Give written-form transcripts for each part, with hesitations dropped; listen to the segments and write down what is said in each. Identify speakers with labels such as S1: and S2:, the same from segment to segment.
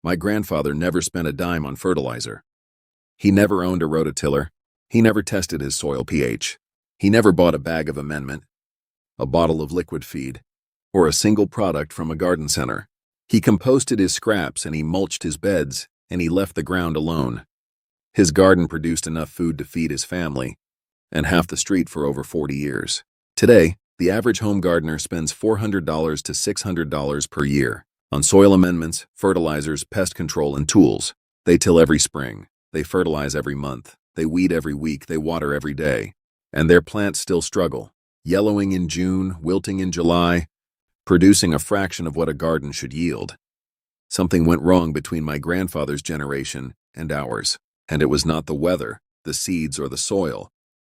S1: My grandfather never spent a dime on fertilizer. He never owned a rototiller. He never tested his soil pH. He never bought a bag of amendment, a bottle of liquid feed, or a single product from a garden center. He composted his scraps and he mulched his beds and he left the ground alone. His garden produced enough food to feed his family and half the street for over 40 years. Today, the average home gardener spends $400 to $600 per year on soil amendments, fertilizers, pest control, and tools. They till every spring. They fertilize every month. They weed every week. They water every day. And their plants still struggle, yellowing in June, wilting in July, producing a fraction of what a garden should yield. Something went wrong between my grandfather's generation and ours, and it was not the weather, the seeds, or the soil.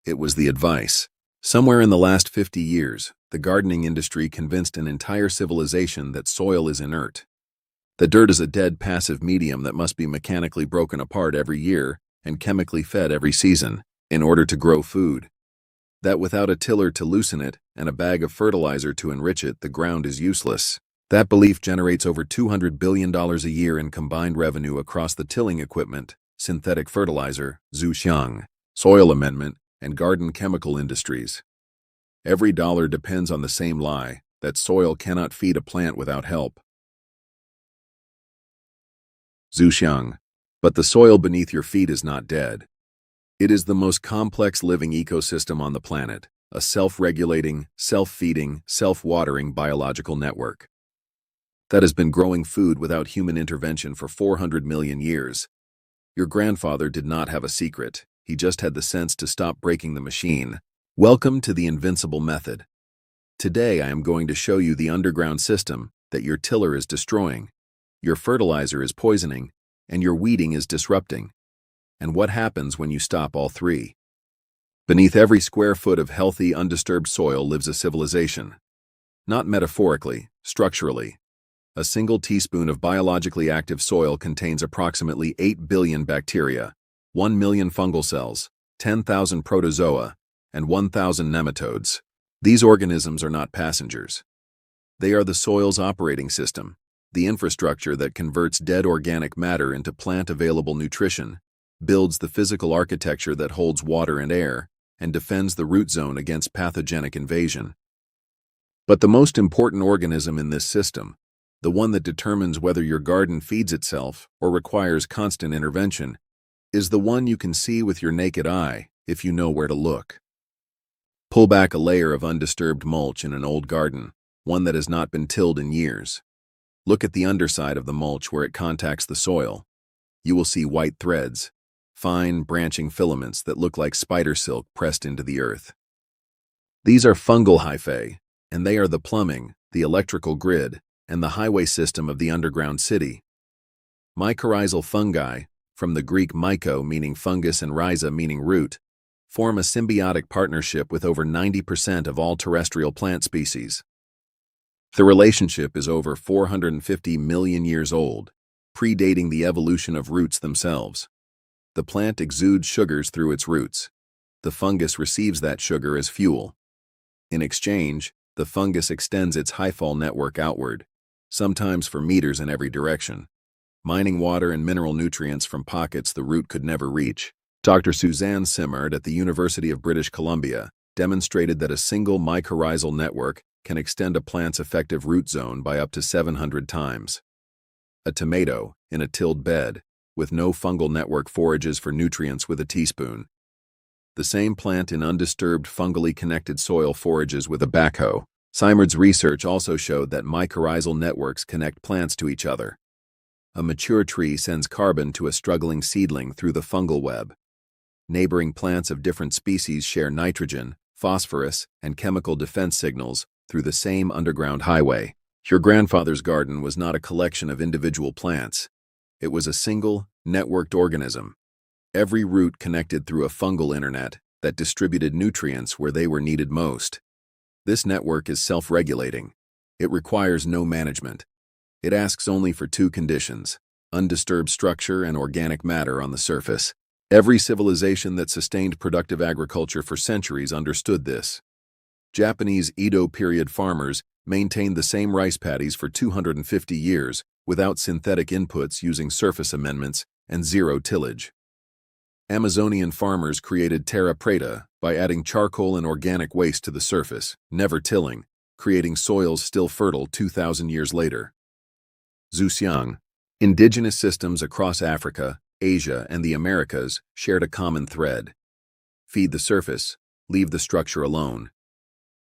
S1: It was the advice. Somewhere in the last 50 years, the gardening industry convinced an entire civilization that soil is inert. The dirt is a dead, passive medium that must be mechanically broken apart every year and chemically fed every season in order to grow food. That without a tiller to loosen it and a bag of fertilizer to enrich it, the ground is useless. That belief generates over $200 billion a year in combined revenue across the tilling equipment, synthetic fertilizer, zhuxiang, soil amendment, and garden chemical industries. Every dollar depends on the same lie, that soil cannot feed a plant without help. Zhuxiang. But the soil beneath your feet is not dead. It is the most complex living ecosystem on the planet, a self-regulating, self-feeding, self-watering biological network that has been growing food without human intervention for 400 million years. Your grandfather did not have a secret. He just had the sense to stop breaking the machine. Welcome to the invincible method. Today I am going to show you the underground system that your tiller is destroying, your fertilizer is poisoning, and your weeding is disrupting. And what happens when you stop all three? Beneath every square foot of healthy, undisturbed soil lives a civilization. Not metaphorically, structurally. A single teaspoon of biologically active soil contains approximately 8 billion bacteria, 1 million fungal cells, 10,000 protozoa, and 1,000 nematodes. These organisms are not passengers. They are the soil's operating system, the infrastructure that converts dead organic matter into plant-available nutrition, builds the physical architecture that holds water and air, and defends the root zone against pathogenic invasion. But the most important organism in this system, the one that determines whether your garden feeds itself or requires constant intervention, is the one you can see with your naked eye if you know where to look. Pull back a layer of undisturbed mulch in an old garden, one that has not been tilled in years. Look at the underside of the mulch where it contacts the soil. You will see white threads, fine branching filaments that look like spider silk pressed into the earth. These are fungal hyphae, and they are the plumbing, the electrical grid, and the highway system of the underground city. Mycorrhizal fungi, from the Greek myco meaning fungus and rhiza meaning root, form a symbiotic partnership with over 90% of all terrestrial plant species. The relationship is over 450 million years old, predating the evolution of roots themselves. The plant exudes sugars through its roots. The fungus receives that sugar as fuel. In exchange, the fungus extends its hyphal network outward, sometimes for meters in every direction, mining water and mineral nutrients from pockets the root could never reach. Dr. Suzanne Simard at the University of British Columbia demonstrated that a single mycorrhizal network can extend a plant's effective root zone by up to 700 times. A tomato, in a tilled bed, with no fungal network forages for nutrients with a teaspoon. The same plant in undisturbed fungally connected soil forages with a backhoe. Simard's research also showed that mycorrhizal networks connect plants to each other. A mature tree sends carbon to a struggling seedling through the fungal web. Neighboring plants of different species share nitrogen, phosphorus, and chemical defense signals through the same underground highway. Your grandfather's garden was not a collection of individual plants. It was a single, networked organism. Every root connected through a fungal internet that distributed nutrients where they were needed most. This network is self-regulating. It requires no management. It asks only for two conditions: undisturbed structure and organic matter on the surface. Every civilization that sustained productive agriculture for centuries understood this. Japanese Edo period farmers maintained the same rice paddies for 250 years without synthetic inputs, using surface amendments and zero tillage. Amazonian farmers created terra preta by adding charcoal and organic waste to the surface, never tilling, creating soils still fertile 2,000 years later. Zhuxiang. Indigenous systems across Africa, Asia, and the Americas shared a common thread. Feed the surface, leave the structure alone.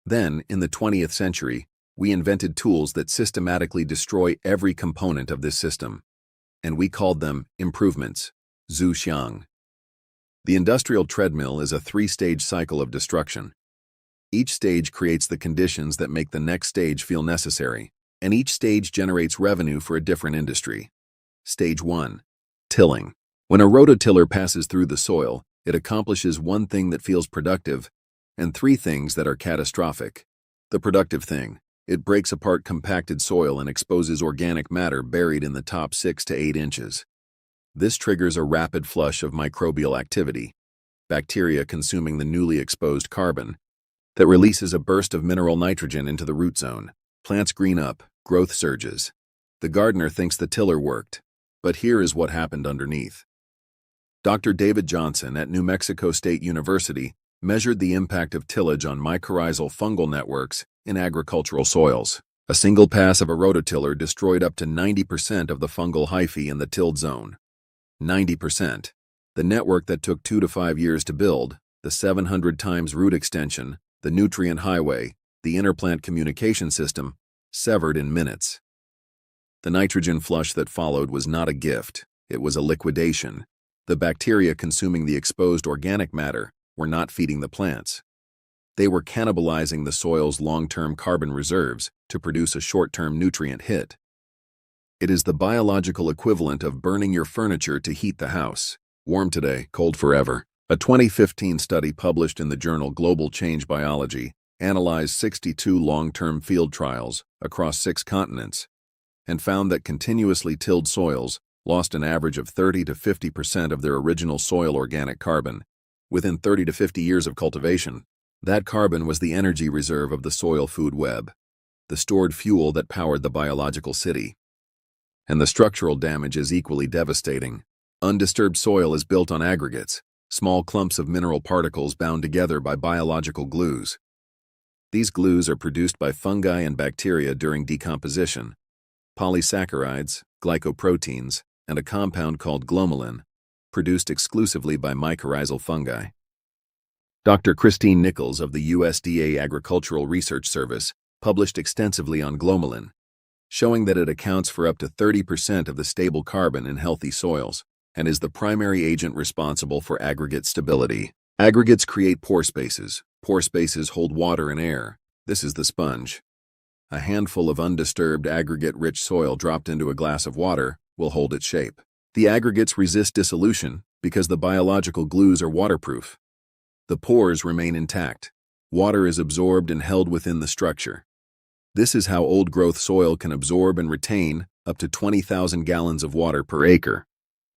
S1: Then, in the 20th century, we invented tools that systematically destroy every component of this system, and we called them improvements, Zhuxiang. The industrial treadmill is a three-stage cycle of destruction. Each stage creates the conditions that make the next stage feel necessary, and each stage generates revenue for a different industry. Stage 1. Tilling. When a rototiller passes through the soil, it accomplishes one thing that feels productive and three things that are catastrophic. The productive thing: it breaks apart compacted soil and exposes organic matter buried in the top 6 to 8 inches. This triggers a rapid flush of microbial activity, bacteria consuming the newly exposed carbon, that releases a burst of mineral nitrogen into the root zone. Plants green up, growth surges. The gardener thinks the tiller worked, but here is what happened underneath. Dr. David Johnson at New Mexico State University measured the impact of tillage on mycorrhizal fungal networks in agricultural soils. A single pass of a rototiller destroyed up to 90% of the fungal hyphae in the tilled zone. 90%. The network that took 2 to 5 years to build, the 700 times root extension, the nutrient highway, the interplant communication system, severed in minutes. The nitrogen flush that followed was not a gift, it was a liquidation. The bacteria consuming the exposed organic matter were not feeding the plants. They were cannibalizing the soil's long-term carbon reserves to produce a short-term nutrient hit. It is the biological equivalent of burning your furniture to heat the house. Warm today, cold forever. A 2015 study published in the journal Global Change Biology analyzed 62 long-term field trials across 6 continents and found that continuously tilled soils lost an average of 30 to 50% of their original soil organic carbon within 30 to 50 years of cultivation. That carbon was the energy reserve of the soil food web, the stored fuel that powered the biological city. And the structural damage is equally devastating. Undisturbed soil is built on aggregates, small clumps of mineral particles bound together by biological glues. These glues are produced by fungi and bacteria during decomposition. Polysaccharides, glycoproteins, and a compound called glomalin, produced exclusively by mycorrhizal fungi. Dr. Christine Nichols of the USDA Agricultural Research Service published extensively on glomalin, showing that it accounts for up to 30% of the stable carbon in healthy soils and is the primary agent responsible for aggregate stability. Aggregates create pore spaces. Pore spaces hold water and air. This is the sponge. A handful of undisturbed aggregate-rich soil dropped into a glass of water will hold its shape. The aggregates resist dissolution because the biological glues are waterproof. The pores remain intact. Water is absorbed and held within the structure. This is how old-growth soil can absorb and retain up to 20,000 gallons of water per acre,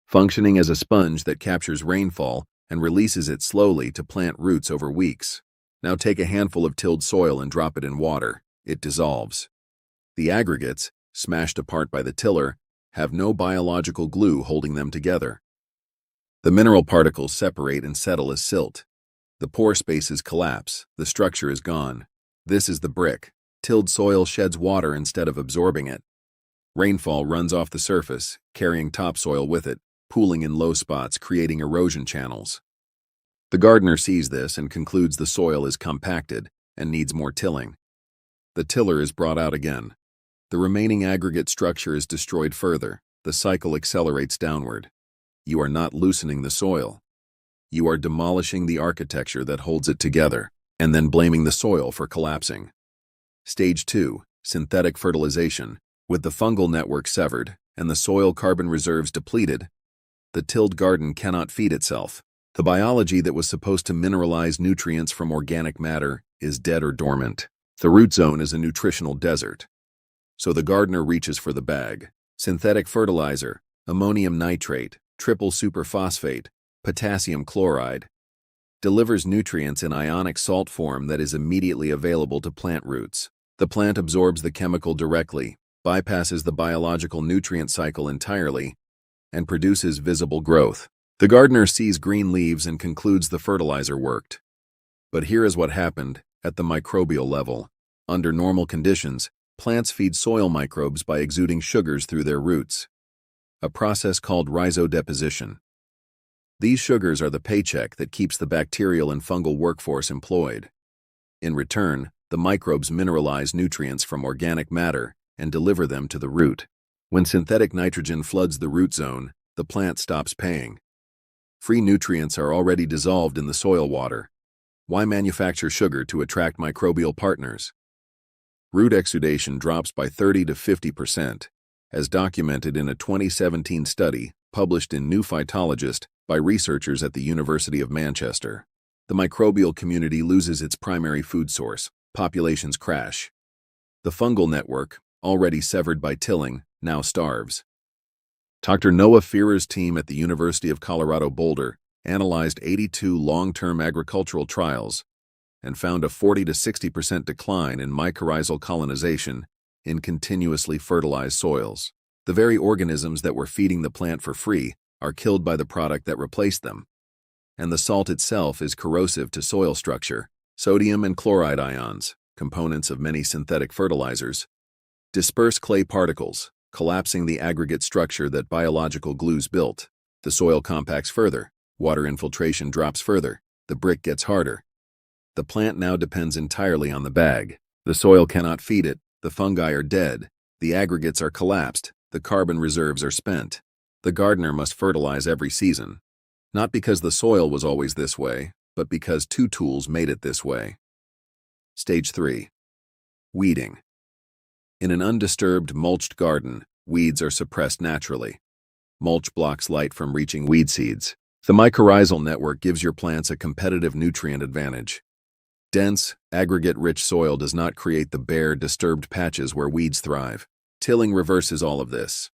S1: functioning as a sponge that captures rainfall and releases it slowly to plant roots over weeks. Now take a handful of tilled soil and drop it in water. It dissolves. The aggregates, smashed apart by the tiller, have no biological glue holding them together. The mineral particles separate and settle as silt. The pore spaces collapse. The structure is gone. This is the brick. Tilled soil sheds water instead of absorbing it. Rainfall runs off the surface, carrying topsoil with it, pooling in low spots, creating erosion channels. The gardener sees this and concludes the soil is compacted and needs more tilling. The tiller is brought out again. The remaining aggregate structure is destroyed further. The cycle accelerates downward. You are not loosening the soil. You are demolishing the architecture that holds it together, and then blaming the soil for collapsing. Stage 2, synthetic fertilization. With the fungal network severed and the soil carbon reserves depleted, the tilled garden cannot feed itself. The biology that was supposed to mineralize nutrients from organic matter is dead or dormant. The root zone is a nutritional desert. So the gardener reaches for the bag. Synthetic fertilizer, ammonium nitrate, triple superphosphate, potassium chloride, delivers nutrients in ionic salt form that is immediately available to plant roots. The plant absorbs the chemical directly, bypasses the biological nutrient cycle entirely, and produces visible growth. The gardener sees green leaves and concludes the fertilizer worked. But here is what happened at the microbial level. Under normal conditions, plants feed soil microbes by exuding sugars through their roots, a process called rhizodeposition. These sugars are the paycheck that keeps the bacterial and fungal workforce employed. In return, the microbes mineralize nutrients from organic matter and deliver them to the root. When synthetic nitrogen floods the root zone, the plant stops paying. Free nutrients are already dissolved in the soil water. Why manufacture sugar to attract microbial partners? Root exudation drops by 30 to 50%, as documented in a 2017 study published in New Phytologist by researchers at the University of Manchester. The microbial community loses its primary food source. Populations crash. The fungal network, already severed by tilling, now starves. Dr. Noah Fearer's team at the University of Colorado Boulder analyzed 82 long-term agricultural trials and found a 40 to 60% decline in mycorrhizal colonization in continuously fertilized soils. The very organisms that were feeding the plant for free are killed by the product that replaced them. And the salt itself is corrosive to soil structure. Sodium and chloride ions, components of many synthetic fertilizers, disperse clay particles, collapsing the aggregate structure that biological glues built. The soil compacts further, water infiltration drops further, the brick gets harder. The plant now depends entirely on the bag. The soil cannot feed it, the fungi are dead, the aggregates are collapsed, the carbon reserves are spent. The gardener must fertilize every season. Not because the soil was always this way, but because two tools made it this way. Stage 3. Weeding. In an undisturbed, mulched garden, weeds are suppressed naturally. Mulch blocks light from reaching weed seeds. The mycorrhizal network gives your plants a competitive nutrient advantage. Dense, aggregate-rich soil does not create the bare, disturbed patches where weeds thrive. Tilling reverses all of this.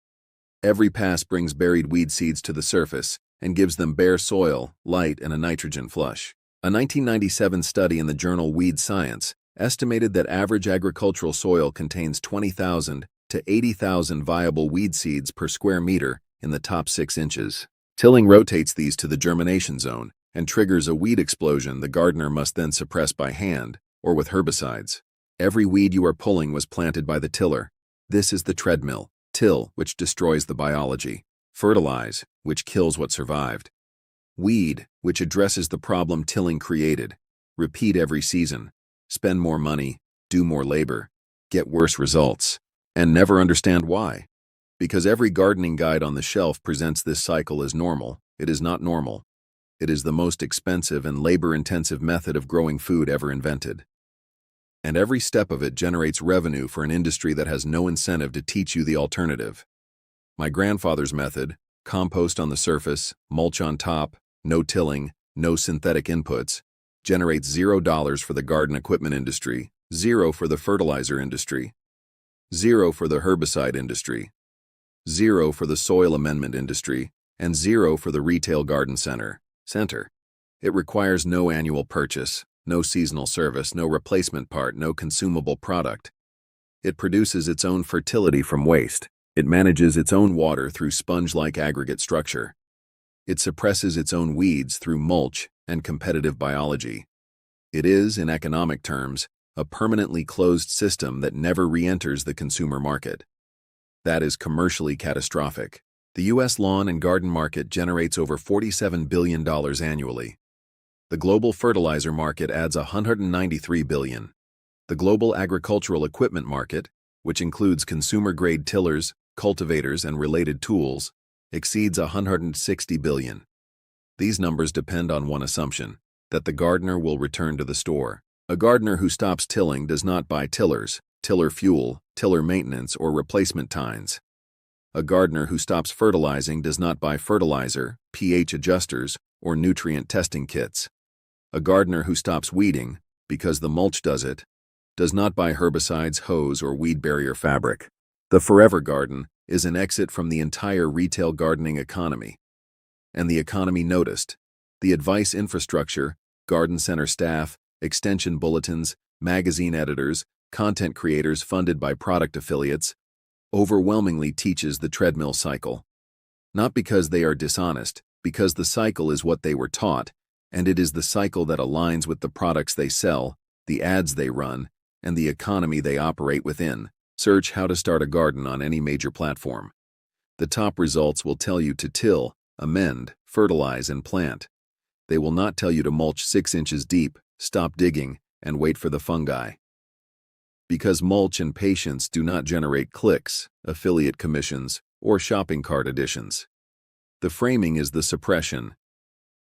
S1: Every pass brings buried weed seeds to the surface and gives them bare soil, light, and a nitrogen flush. A 1997 study in the journal Weed Science estimated that average agricultural soil contains 20,000 to 80,000 viable weed seeds per square meter in the top 6 inches. Tilling rotates these to the germination zone and triggers a weed explosion the gardener must then suppress by hand or with herbicides. Every weed you are pulling was planted by the tiller. This is the treadmill. Till, which destroys the biology. Fertilize, which kills what survived. Weed, which addresses the problem tilling created. Repeat every season. Spend more money, do more labor, get worse results, and never understand why. Because every gardening guide on the shelf presents this cycle as normal, it is not normal. It is the most expensive and labor-intensive method of growing food ever invented. And every step of it generates revenue for an industry that has no incentive to teach you the alternative. My grandfather's method, compost on the surface, mulch on top, no tilling, no synthetic inputs, generates $0 for the garden equipment industry, 0 for the fertilizer industry, 0 for the herbicide industry, 0 for the soil amendment industry, and 0 for the retail garden center. It requires no annual purchase, no seasonal service, no replacement part, no consumable product. It produces its own fertility from waste. It manages its own water through sponge-like aggregate structure. It suppresses its own weeds through mulch and competitive biology. It is, in economic terms, a permanently closed system that never re-enters the consumer market. That is commercially catastrophic. The U.S. lawn and garden market generates over $47 billion annually. The global fertilizer market adds $193 billion. The global agricultural equipment market, which includes consumer-grade tillers, cultivators, and related tools, exceeds $160 billion. These numbers depend on one assumption, that the gardener will return to the store. A gardener who stops tilling does not buy tillers, tiller fuel, tiller maintenance, or replacement tines. A gardener who stops fertilizing does not buy fertilizer, pH adjusters, or nutrient testing kits. A gardener who stops weeding, because the mulch does it, does not buy herbicides, hose, or weed barrier fabric. The forever garden is an exit from the entire retail gardening economy. And the economy noticed. The advice infrastructure, garden center staff, extension bulletins, magazine editors, content creators funded by product affiliates, overwhelmingly teaches the treadmill cycle. Not because they are dishonest, because the cycle is what they were taught, and it is the cycle that aligns with the products they sell, the ads they run, and the economy they operate within. Search how to start a garden on any major platform. The top results will tell you to till, amend, fertilize, and plant. They will not tell you to mulch 6 inches deep, stop digging, and wait for the fungi. Because mulch and patience do not generate clicks, affiliate commissions, or shopping cart additions. The framing is the suppression.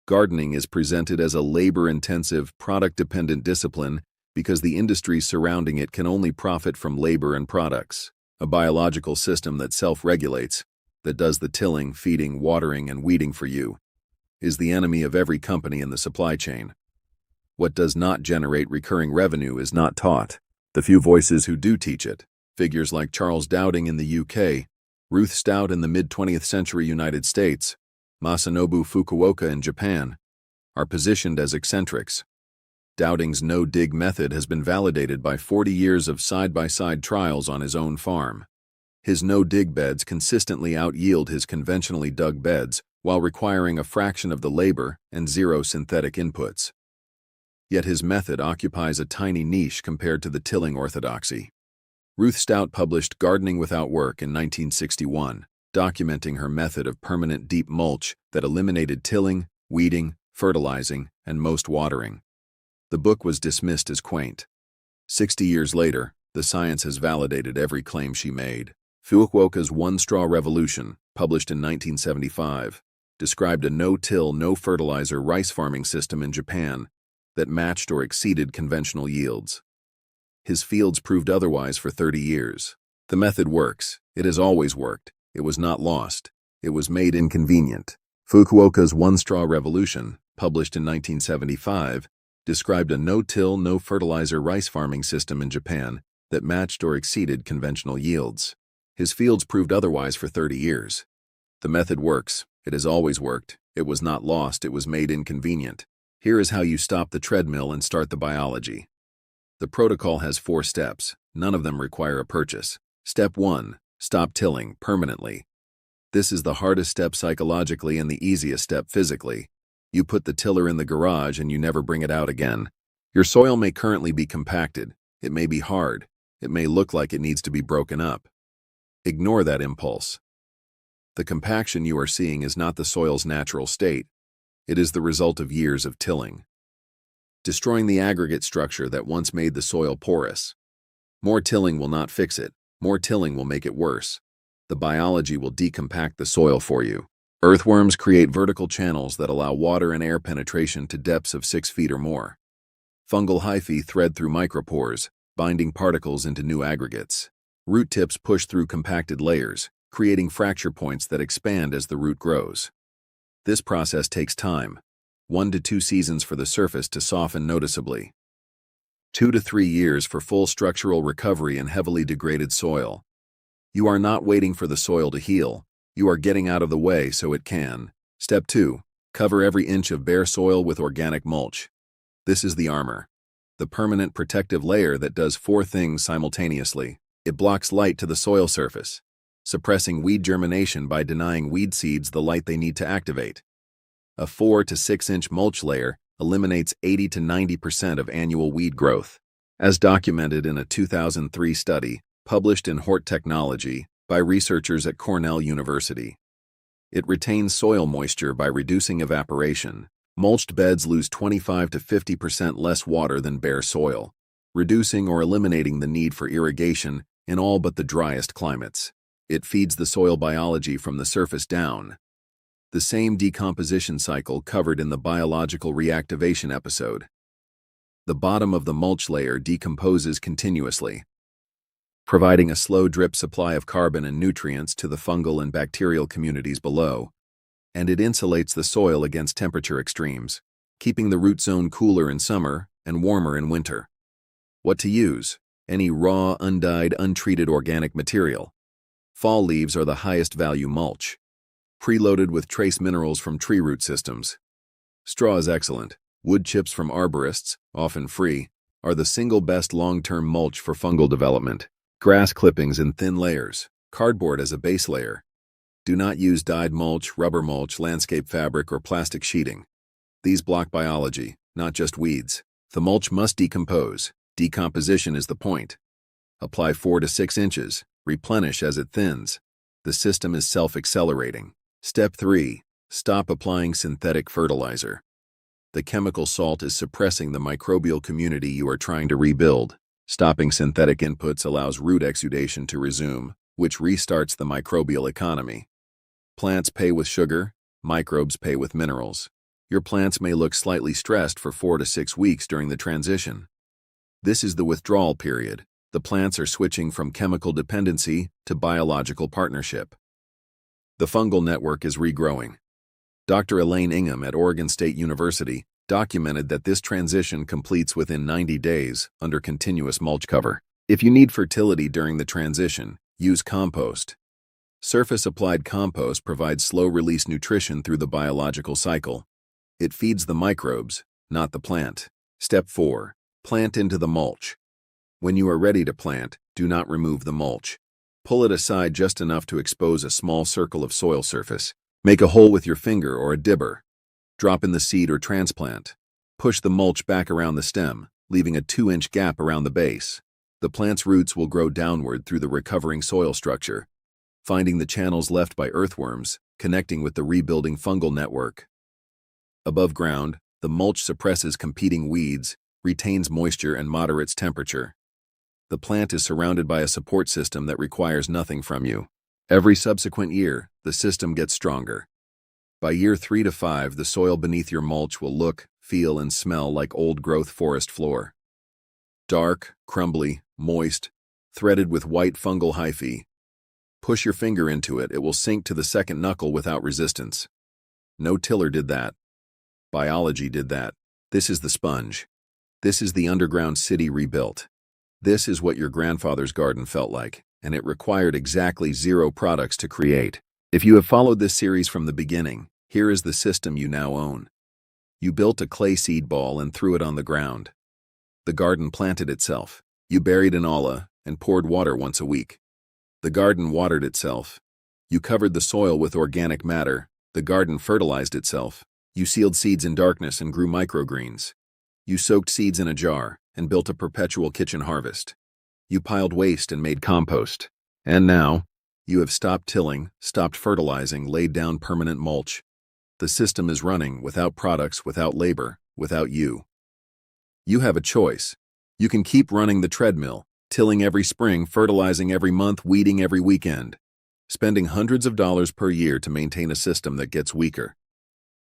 S1: Gardening is presented as a labor-intensive, product-dependent discipline because the industries surrounding it can only profit from labor and products. A biological system that self-regulates, that does the tilling, feeding, watering, and weeding for you, is the enemy of every company in the supply chain. What does not generate recurring revenue is not taught. The few voices who do teach it, figures like Charles Dowding in the UK, Ruth Stout in the mid-20th century United States, Masanobu Fukuoka in Japan, are positioned as eccentrics. Dowding's no-dig method has been validated by 40 years of side-by-side trials on his own farm. His no-dig beds consistently out-yield his conventionally dug beds while requiring a fraction of the labor and zero synthetic inputs. Yet his method occupies a tiny niche compared to the tilling orthodoxy. Ruth Stout published Gardening Without Work in 1961, documenting her method of permanent deep mulch that eliminated tilling, weeding, fertilizing, and most watering. The book was dismissed as quaint. 60 years later, the science has validated every claim she made. Fukuoka's One-Straw Revolution, published in 1975, described a no-till, no-fertilizer rice farming system in Japan that matched or exceeded conventional yields. His fields proved otherwise for 30 years. The method works. It has always worked. It was not lost. It was made inconvenient. Fukuoka's One-Straw Revolution, published in 1975, described a no-till, no-fertilizer rice farming system in Japan that matched or exceeded conventional yields. His fields proved otherwise for 30 years. The method works. It has always worked. It was not lost. It was made inconvenient. Here is how you stop the treadmill and start the biology. The protocol has 4 steps. None of them require a purchase. Step 1. Stop tilling permanently. This is the hardest step psychologically and the easiest step physically. You put the tiller in the garage and you never bring it out again. Your soil may currently be compacted. It may be hard. It may look like it needs to be broken up. Ignore that impulse. The compaction you are seeing is not the soil's natural state. It is the result of years of tilling, destroying the aggregate structure that once made the soil porous. More tilling will not fix it. More tilling will make it worse. The biology will decompact the soil for you. Earthworms create vertical channels that allow water and air penetration to depths of 6 feet or more. Fungal hyphae thread through micropores, binding particles into new aggregates. Root tips push through compacted layers, creating fracture points that expand as the root grows. This process takes time, 1 to 2 seasons for the surface to soften noticeably, 2 to 3 years for full structural recovery in heavily degraded soil. You are not waiting for the soil to heal. You are getting out of the way so it can. Step 2. Cover every inch of bare soil with organic mulch. This is the armor, the permanent protective layer that does 4 things simultaneously. It blocks light to the soil surface, suppressing weed germination by denying weed seeds the light they need to activate. A 4 to 6 inch mulch layer eliminates 80 to 90% of annual weed growth, as documented in a 2003 study published in Hort Technology by researchers at Cornell University. It retains soil moisture by reducing evaporation. Mulched beds lose 25 to 50% less water than bare soil, reducing or eliminating the need for irrigation in all but the driest climates. It feeds the soil biology from the surface down. The same decomposition cycle covered in the biological reactivation episode. The bottom of the mulch layer decomposes continuously, providing a slow drip supply of carbon and nutrients to the fungal and bacterial communities below, and it insulates the soil against temperature extremes, keeping the root zone cooler in summer and warmer in winter. What to use? Any raw, undyed, untreated organic material. Fall leaves are the highest value mulch, preloaded with trace minerals from tree root systems. Straw is excellent. Wood chips from arborists, often free, are the single best long-term mulch for fungal development. Grass clippings in thin layers, Cardboard as a base layer. Do not use dyed mulch, rubber mulch, landscape fabric, or plastic sheeting. These block biology, not just weeds. The mulch must decompose. Decomposition is the point. Apply 4 to 6 inches. Replenish as it thins. The system is self-accelerating. Step 3. Stop applying synthetic fertilizer. The chemical salt is suppressing the microbial community you are trying to rebuild. Stopping synthetic inputs allows root exudation to resume, which restarts the microbial economy. Plants pay with sugar, microbes pay with minerals. Your plants may look slightly stressed for 4 to 6 weeks during the transition. This is the withdrawal period. The plants are switching from chemical dependency to biological partnership. The fungal network is regrowing. Dr. Elaine Ingham at Oregon State University documented that this transition completes within 90 days under continuous mulch cover. If you need fertility during the transition, use compost. Surface-applied compost provides slow-release nutrition through the biological cycle. It feeds the microbes, not the plant. Step 4. Plant into the mulch. When you are ready to plant, do not remove the mulch. Pull it aside just enough to expose a small circle of soil surface. Make a hole with your finger or a dibber. Drop in the seed or transplant. Push the mulch back around the stem, leaving a 2-inch gap around the base. The plant's roots will grow downward through the recovering soil structure, finding the channels left by earthworms, connecting with the rebuilding fungal network. Above ground, the mulch suppresses competing weeds, retains moisture, and moderates temperature. The plant is surrounded by a support system that requires nothing from you. Every subsequent year, the system gets stronger. By year 3 to 5, the soil beneath your mulch will look, feel, and smell like old-growth forest floor. Dark, crumbly, moist, threaded with white fungal hyphae. Push your finger into it, it will sink to the second knuckle without resistance. No tiller did that. Biology did that. This is the sponge. This is the underground city rebuilt. This is what your grandfather's garden felt like, and it required exactly 0 products to create. If you have followed this series from the beginning, here is the system you now own. You built a clay seed ball and threw it on the ground. The garden planted itself. You buried an olla and poured water once a week. The garden watered itself. You covered the soil with organic matter. The garden fertilized itself. You sealed seeds in darkness and grew microgreens. You soaked seeds in a jar and built a perpetual kitchen harvest. You piled waste and made compost. And now, you have stopped tilling, stopped fertilizing, laid down permanent mulch. The system is running without products, without labor, without you. You have a choice. You can keep running the treadmill, tilling every spring, fertilizing every month, weeding every weekend, spending hundreds of dollars per year to maintain a system that gets weaker.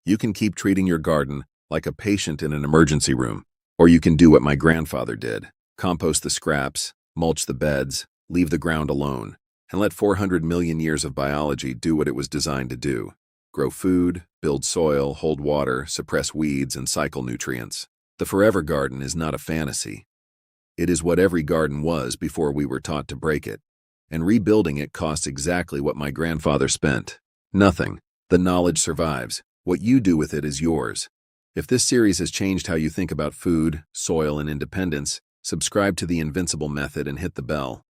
S1: You can keep treating your garden like a patient in an emergency room. Or you can do what my grandfather did. Compost the scraps, mulch the beds, leave the ground alone, and let 400 million years of biology do what it was designed to do. Grow food, build soil, hold water, suppress weeds, and cycle nutrients. The forever garden is not a fantasy. It is what every garden was before we were taught to break it. And rebuilding it costs exactly what my grandfather spent. Nothing. The knowledge survives. What you do with it is yours. If this series has changed how you think about food, soil, and independence, subscribe to the Invincible Method and hit the bell.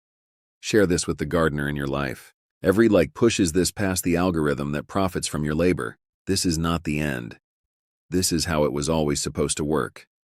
S1: Share this with the gardener in your life. Every like pushes this past the algorithm that profits from your labor. This is not the end. This is how it was always supposed to work.